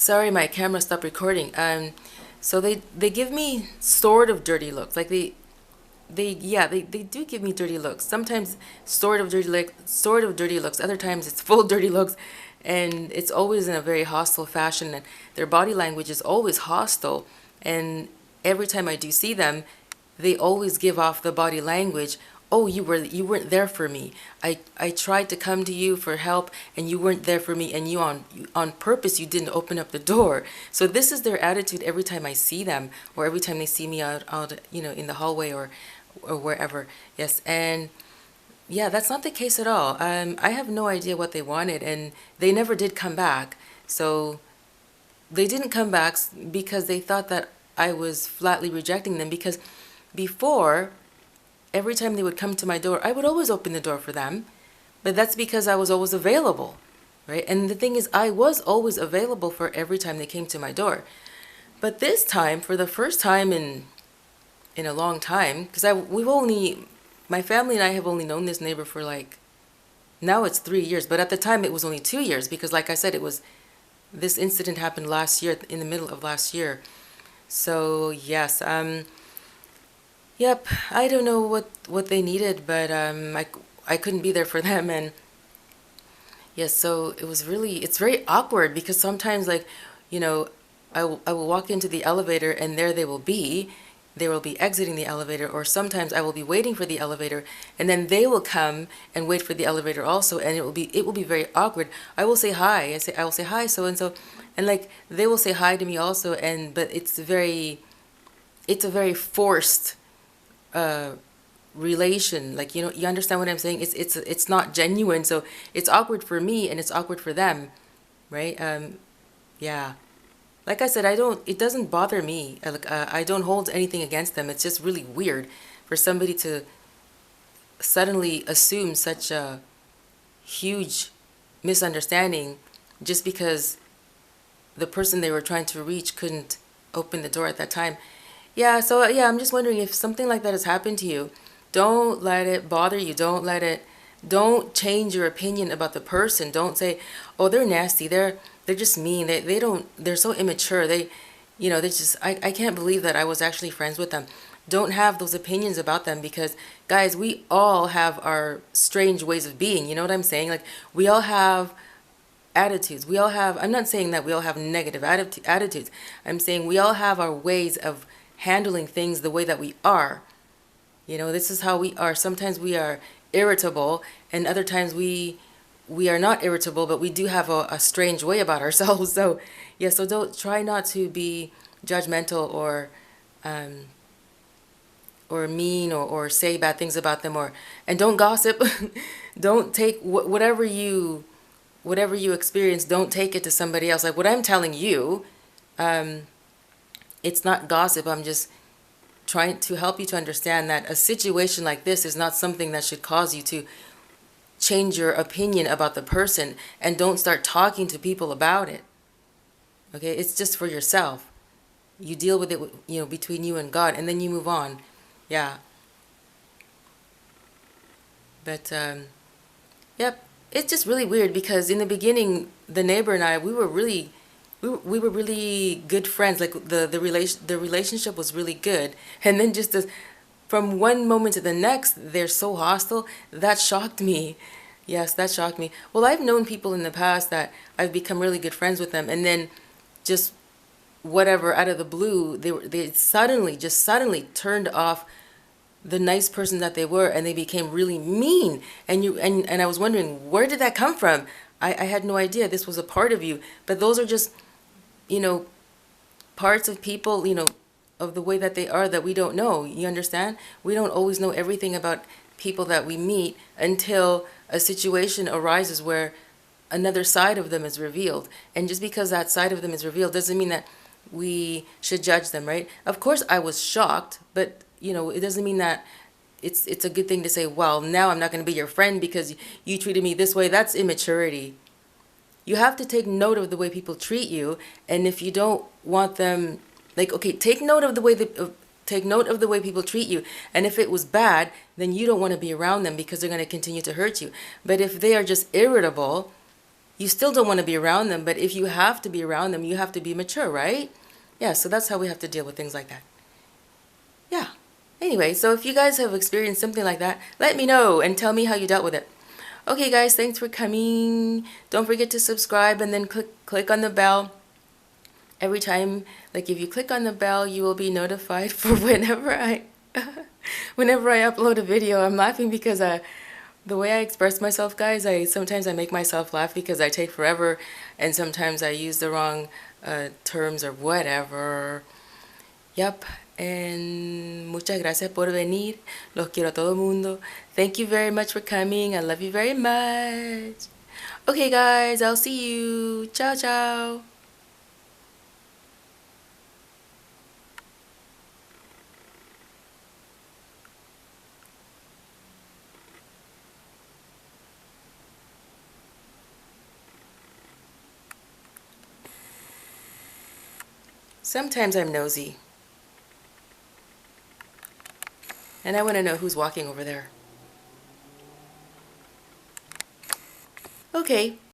Sorry, my camera stopped recording. So they give me sort of dirty looks. Like they do give me dirty looks. Sometimes sort of dirty looks. Other times it's full dirty looks, and it's always in a very hostile fashion. And their body language is always hostile. And every time I do see them, they always give off the body language. Oh, you weren't there for me. I tried to come to you for help and you weren't there for me, and on purpose you didn't open up the door. So this is their attitude every time I see them, or every time they see me out in the hallway or wherever. Yes, and yeah, that's not the case at all. I have no idea what they wanted, and they never did come back. So they didn't come back because they thought that I was flatly rejecting them, because before, every time they would come to my door, I would always open the door for them. But that's because I was always available, right? And the thing is, I was always available for every time they came to my door. But this time, for the first time in a long time, because my family and I have only known this neighbor for now it's 3 years, but at the time it was only 2 years, because like I said, this incident happened last year, in the middle of last year. So yes, yep, I don't know what they needed, but I couldn't be there for them. And yes, so it's very awkward, because sometimes, you know, I will walk into the elevator and there they will be exiting the elevator, or sometimes I will be waiting for the elevator and then they will come and wait for the elevator also, and it will be very awkward. I will say hi, I will say hi so and so, and they will say hi to me also, but it's a very forced relation. You understand what I'm saying? It's not genuine, so it's awkward for me and it's awkward for them, right? Yeah, like I said, it doesn't bother me. I don't hold anything against them. It's just really weird for somebody to suddenly assume such a huge misunderstanding just because the person they were trying to reach couldn't open the door at that time. Yeah, so yeah, I'm just wondering if something like that has happened to you. Don't let it bother you. Don't change your opinion about the person. Don't say, "Oh, they're nasty. They're just mean. They're so immature. I can't believe that I was actually friends with them." Don't have those opinions about them, because guys, we all have our strange ways of being. You know what I'm saying? Like, we all have attitudes. I'm not saying that we all have negative attitudes. I'm saying we all have our ways of handling things the way that we are. This is how we are. Sometimes we are irritable, and other times we are not irritable, but we do have a strange way about ourselves. So yeah, so don't try not to be judgmental or mean, or say bad things about them, and don't gossip. Don't take whatever you experience, don't take it to somebody else. Like what I'm telling you, it's not gossip. I'm just trying to help you to understand that a situation like this is not something that should cause you to change your opinion about the person, and don't start talking to people about it. Okay, it's just for yourself. You deal with it, between you and God, and then you move on. Yeah. But yep, it's just really weird, because in the beginning, the neighbor and I, we were really good friends. Like the relationship was really good, and then from one moment to the next, they're so hostile. That shocked me. Yes, that shocked me. Well, I've known people in the past that I've become really good friends with them, and then just whatever, out of the blue, they suddenly turned off the nice person that they were, and they became really mean. And I was wondering, where did that come from? I had no idea this was a part of you. But those are just, parts of people, of the way that they are, that we don't know. You understand? We don't always know everything about people that we meet until a situation arises where another side of them is revealed. And just because that side of them is revealed doesn't mean that we should judge them, right? Of course, I was shocked, but it doesn't mean that it's a good thing to say, well, now I'm not going to be your friend because you treated me this way. That's immaturity. You have to take note of the way people treat you, and if you don't want them, okay, take note of the way people treat you, and if it was bad, then you don't want to be around them, because they're going to continue to hurt you. But if they are just irritable, you still don't want to be around them, but if you have to be around them, you have to be mature, right? Yeah, so that's how we have to deal with things like that. Yeah. Anyway, so if you guys have experienced something like that, let me know and tell me how you dealt with it. Okay, guys, thanks for coming. Don't forget to subscribe and then click on the bell. Every time, like if you click on the bell, you will be notified for whenever I whenever I upload a video. I'm laughing because the way I express myself, guys, sometimes I make myself laugh because I take forever, and sometimes I use the wrong terms or whatever. Yep. And muchas gracias por venir. Los quiero a todo mundo. Thank you very much for coming. I love you very much. Okay, guys, I'll see you. Ciao, ciao. Sometimes I'm nosy, and I want to know who's walking over there. Okay.